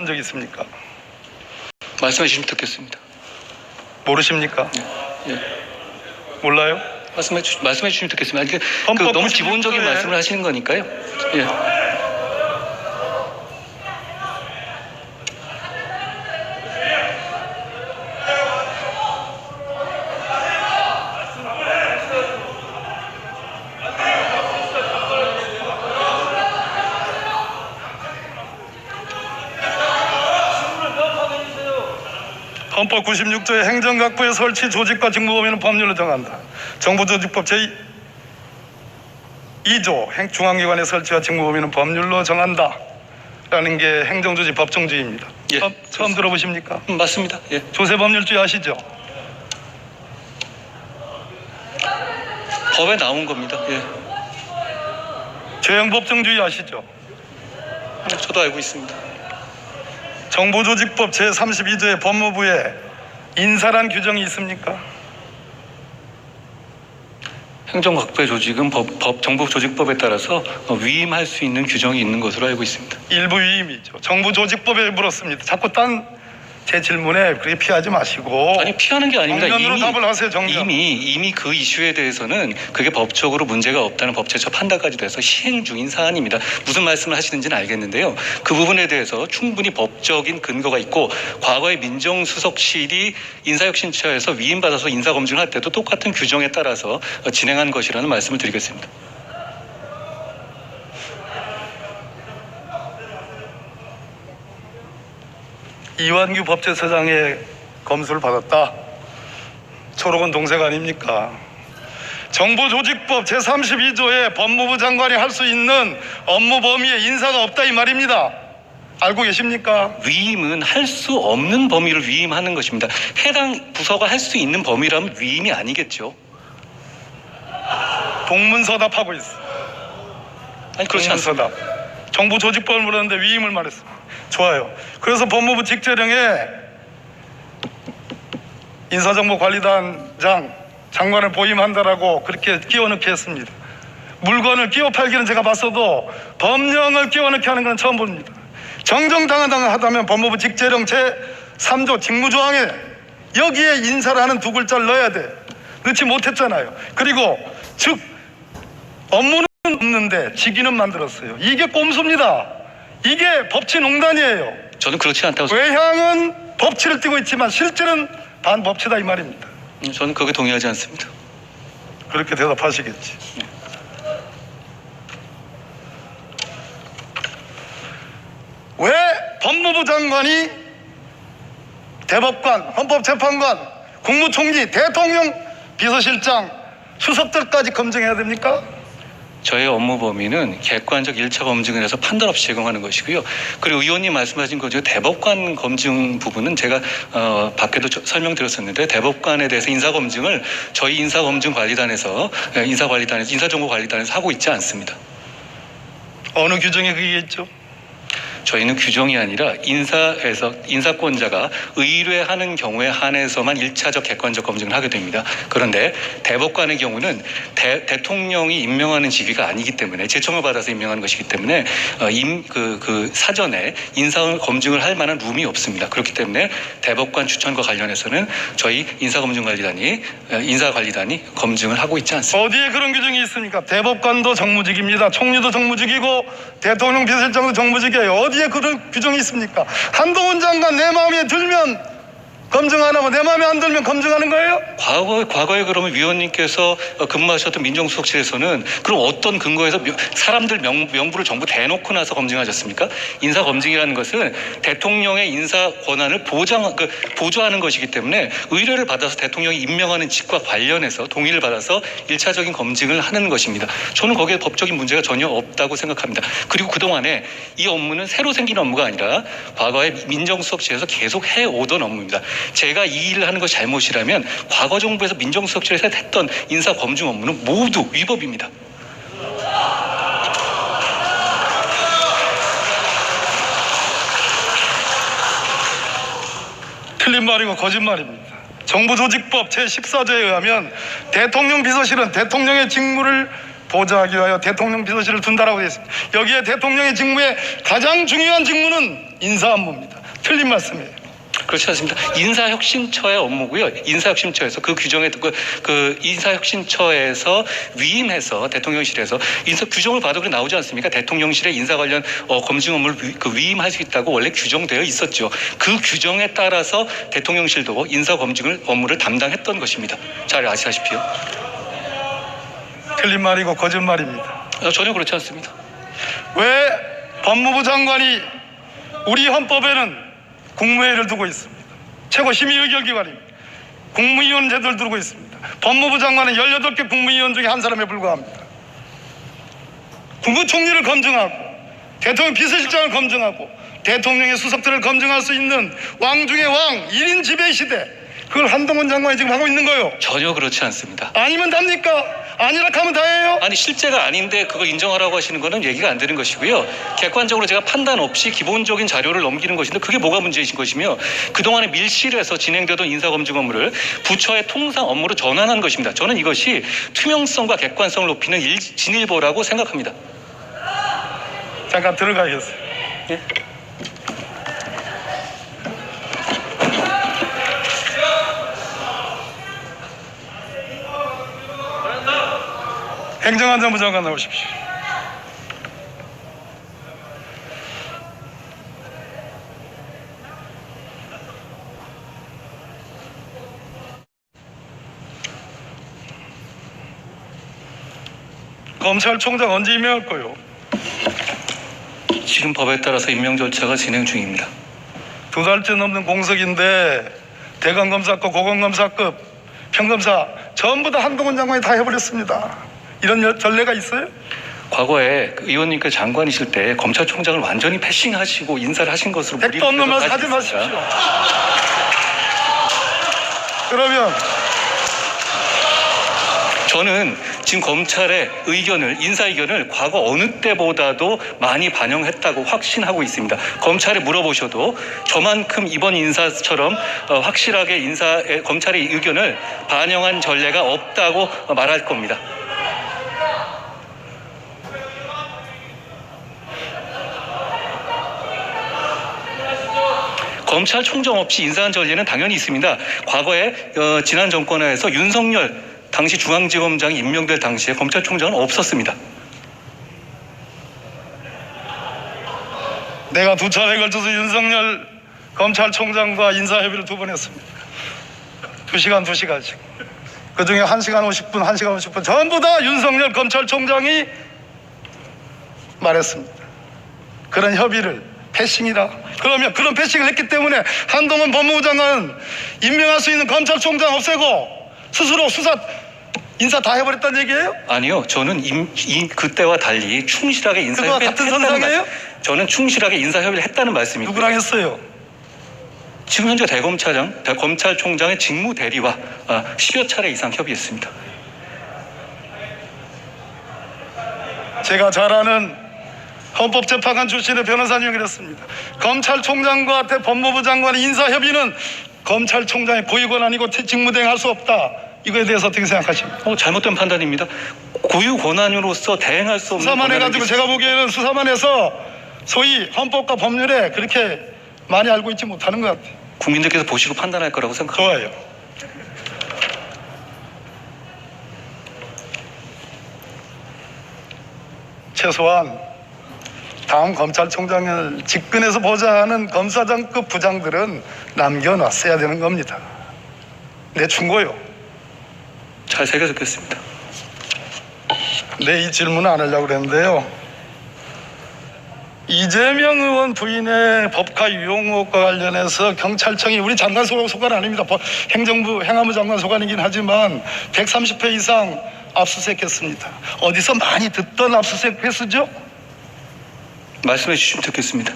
본 적 있습니까? 말씀해 주시면 듣겠습니다. 모르십니까? 예. 몰라요? 말씀해 주시면 듣겠습니다. 그 헌법 너무 96조에 기본적인 말씀을 하시는 거니까요. 예. 헌법 96조의 행정각부의 설치 조직과 직무 범위는 법률로 정한다. 정부조직법 제2조 중앙기관의 설치와 직무 범위는 법률로 정한다. 라는 게 행정조직 법정주의입니다. 예, 처음 들어보십니까? 맞습니다. 예. 조세법률주의 아시죠? 법에 나온 겁니다. 예. 죄형법정주의 아시죠? 저도 알고 있습니다. 정부조직법 제32조의 법무부에 인사란 규정이 있습니까? 행정각부의 조직은 정부조직법에 따라서 위임할 수 있는 규정이 있는 것으로 알고 있습니다. 일부 위임이죠. 정부조직법에 물었습니다. 자꾸 딴 제 질문에 그렇게 피하지 마시고. 아니, 피하는 게 아닙니다. 정면으로 답을 하세요. 정면. 이미 그 이슈에 대해서는 그게 법적으로 문제가 없다는 법제처 판단까지 돼서 시행 중인 사안입니다. 무슨 말씀을 하시는지는 알겠는데요. 그 부분에 대해서 충분히 법적인 근거가 있고, 과거에 민정수석실이 인사혁신처에서 위임받아서 인사검증을 할 때도 똑같은 규정에 따라서 진행한 것이라는 말씀을 드리겠습니다. 이완규 법제처장의 검수를 받았다. 초록은 동생 아닙니까? 정부조직법 제32조에 법무부 장관이 할 수 있는 업무 범위에 인사가 없다 이 말입니다. 알고 계십니까? 위임은 할 수 없는 범위를 위임하는 것입니다. 해당 부서가 할 수 있는 범위라면 위임이 아니겠죠. 동문서답하고 있어. 아니, 그렇지 않습니다. 동문서답. 정부조직법을 물었는데 위임을 말했습니다. 좋아요. 그래서 법무부 직제령에 인사정보관리단장 장관을 보임한다라고 그렇게 끼워넣게 했습니다. 물건을 끼워 팔기는 제가 봤어도 법령을 끼워넣게 하는 건 처음 봅니다. 정정당당하다면 법무부 직제령 제3조 직무조항에 여기에 인사를 하는 두 글자를 넣어야 돼. 넣지 못했잖아요. 그리고 즉 업무는 없는데 직위는 만들었어요. 이게 꼼수입니다. 이게 법치농단이에요. 저는 그렇지 않다고 생각합니다. 외향은 법치를 띠고 있지만 실제는 반법치다 이 말입니다. 저는 거기에 동의하지 않습니다. 그렇게 대답하시겠지. 왜 법무부 장관이 대법관, 헌법재판관, 국무총리, 대통령, 비서실장, 수석들까지 검증해야 됩니까? 저의 업무 범위는 객관적 1차 검증을 해서 판단 없이 제공하는 것이고요. 그리고 의원님 말씀하신 것 중에 대법관 검증 부분은 제가 밖에도 설명드렸었는데, 대법관에 대해서 인사검증을 저희 인사검증관리단에서 인사정보관리단에서 하고 있지 않습니다. 어느 규정에 그게 있죠? 저희는 규정이 아니라 인사권자가 의뢰하는 경우에 한해서만 1차적 객관적 검증을 하게 됩니다. 그런데 대법관의 경우는 대통령이 임명하는 직위가 아니기 때문에, 제청을 받아서 임명하는 것이기 때문에 사전에 인사 검증을 할 만한 룸이 없습니다. 그렇기 때문에 대법관 추천과 관련해서는 저희 인사관리단이 검증을 하고 있지 않습니다. 어디에 그런 규정이 있습니까? 대법관도 정무직입니다. 총리도 정무직이고 대통령 비서실장도 정무직이에요. 어디에 그런 규정이 있습니까? 한동훈 장관 내 마음에 들면 검증 안 하고 내 마음에 안 들면 검증하는 거예요? 과거에 그러면 위원님께서 근무하셨던 민정수석실에서는 그럼 어떤 근거에서 사람들 명부를 전부 대놓고 나서 검증하셨습니까? 인사검증이라는 것은 대통령의 인사 권한을 보조하는 것이기 때문에 의뢰를 받아서 대통령이 임명하는 직과 관련해서 동의를 받아서 1차적인 검증을 하는 것입니다. 저는 거기에 법적인 문제가 전혀 없다고 생각합니다. 그리고 그동안에 이 업무는 새로 생긴 업무가 아니라 과거에 민정수석실에서 계속 해오던 업무입니다. 제가 이 일을 하는 것이 잘못이라면 과거 정부에서 민정수석실에서 했던 인사검증 업무는 모두 위법입니다. 틀린 말이고 거짓말입니다. 정부조직법 제14조에 의하면 대통령 비서실은 대통령의 직무를 보좌하기 위하여 대통령 비서실을 둔다라고 되어 있습니다. 여기에 대통령의 직무의 가장 중요한 직무는 인사 업무입니다. 틀린 말씀이에요. 그렇지 않습니다. 인사혁신처의 업무고요. 인사혁신처에서 그 규정에 그 인사혁신처에서 위임해서 대통령실에서 인사 규정을 봐도 그래 나오지 않습니까? 대통령실에 인사 관련 검증 업무를 위임할 수 있다고 원래 규정되어 있었죠. 그 규정에 따라서 대통령실도 인사 검증을 업무를 담당했던 것입니다. 잘 아시다시피요. 틀린 말이고 거짓말입니다. 전혀 그렇지 않습니다. 왜 법무부 장관이 우리 헌법에는 국무회의를 두고 있습니다. 최고 심의 의결기관입니다. 국무위원 제도를 두고 있습니다. 법무부 장관은 18개 국무위원 중에 한 사람에 불과합니다. 국무총리를 검증하고 대통령 비서실장을 검증하고 대통령의 수석들을 검증할 수 있는 왕 중의 왕 1인 지배 시대, 그걸 한동훈 장관이 지금 하고 있는 거예요. 전혀 그렇지 않습니다. 아니면 답니까? 아니라 하면 다예요? 아니 실제가 아닌데 그걸 인정하라고 하시는 거는 얘기가 안 되는 것이고요. 객관적으로 제가 판단 없이 기본적인 자료를 넘기는 것인데 그게 뭐가 문제이신 것이며, 그동안에 밀실에서 진행되던 인사검증 업무를 부처의 통상 업무로 전환한 것입니다. 저는 이것이 투명성과 객관성을 높이는 진일보라고 생각합니다. 잠깐 들어가겠어요. 예? 행정안전부 장관 나오십시오. 검찰총장 언제 임명할 거요? 지금 법에 따라서 임명 절차가 진행 중입니다. 2달째 넘는 공석인데 대검검사급, 고검검사급, 평검사 전부 다 한동훈 장관이 다 해버렸습니다. 이런 전례가 있어요? 과거에 그 의원님께서 장관이실 때 검찰총장을 완전히 패싱하시고 인사를 하신 것으로 택도 없는 말 하지 마십시오. 그러면 저는 지금 검찰의 의견을, 인사 의견을 과거 어느 때보다도 많이 반영했다고 확신하고 있습니다. 검찰에 물어보셔도 저만큼 이번 인사처럼 확실하게 검찰의 의견을 반영한 전례가 없다고 말할 겁니다. 검찰총장 없이 인사한 전례는 당연히 있습니다. 과거에 지난 정권에서 윤석열 당시 중앙지검장이 임명될 당시에 검찰총장은 없었습니다. 내가 2차례에 걸쳐서 윤석열 검찰총장과 인사협의를 2번 했습니다. 2시간씩. 그중에 1시간 50분, 1시간 50분 전부 다 윤석열 검찰총장이 말했습니다. 그런 협의를 패싱이라. 그러면 그런 패싱을 했기 때문에 한동훈 법무부 장관은 임명할 수 있는 검찰총장 없애고 스스로 수사 인사 다 해버렸다는 얘기예요? 아니요, 저는 그때와 달리 충실하게 인사협의를 같은 했다는 선상이에요? 저는 충실하게 인사협의를 했다는 말씀이고요. 누구랑 했어요? 지금 현재 검찰총장의 직무 대리와 10여 차례 이상 협의했습니다. 제가 잘 아는 헌법재판관 출신의 변호사님이 그랬습니다. 검찰총장과 법무부 장관의 인사협의는 검찰총장의 고유 권한이고 직무대행할 수 없다. 이거에 대해서 어떻게 생각하십니까? 잘못된 판단입니다. 고유 권한으로서 대행할 수 없는 수사만 해가지고 제가 보기에는 수사만 해서 소위 헌법과 법률에 그렇게 많이 알고 있지 못하는 것 같아요. 국민들께서 보시고 판단할 거라고 생각합니다. 좋아요. 최소한 다음 검찰총장을 직근에서 보자 하는 검사장급 부장들은 남겨놨어야 되는 겁니다. 내 충고요. 잘 새겨 듣겠습니다. 네, 이 질문을 안 하려고 그랬는데요. 이재명 의원 부인의 법카 유용 의혹과 관련해서 경찰청이 우리 장관 소관 아닙니다. 행정부 장관 소관이긴 하지만 130회 이상 압수수색했습니다. 어디서 많이 듣던 압수수색 횟수죠? 말씀해 주시면 듣겠습니다.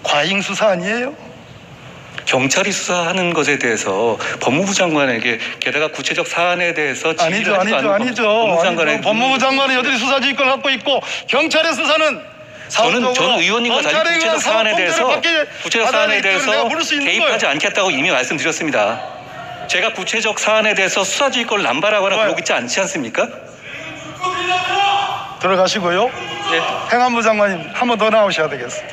과잉 수사 아니에요? 경찰이 수사하는 것에 대해서 법무부 장관에게, 게다가 구체적 사안에 대해서 아니죠. 법무부 장관은 여전히 수사지휘권을 갖고 있고 경찰의 수사는 저는 의원님과 달리 구체적 사안에 대해서 개입하지 않겠다고 이미 말씀드렸습니다. 제가 구체적 사안에 대해서 수사지휘권을 남발하거나 그러고 있지 않지 않습니까? 들어가시고요. 네. 행안부 장관님 한 번 더 나오셔야 되겠어요.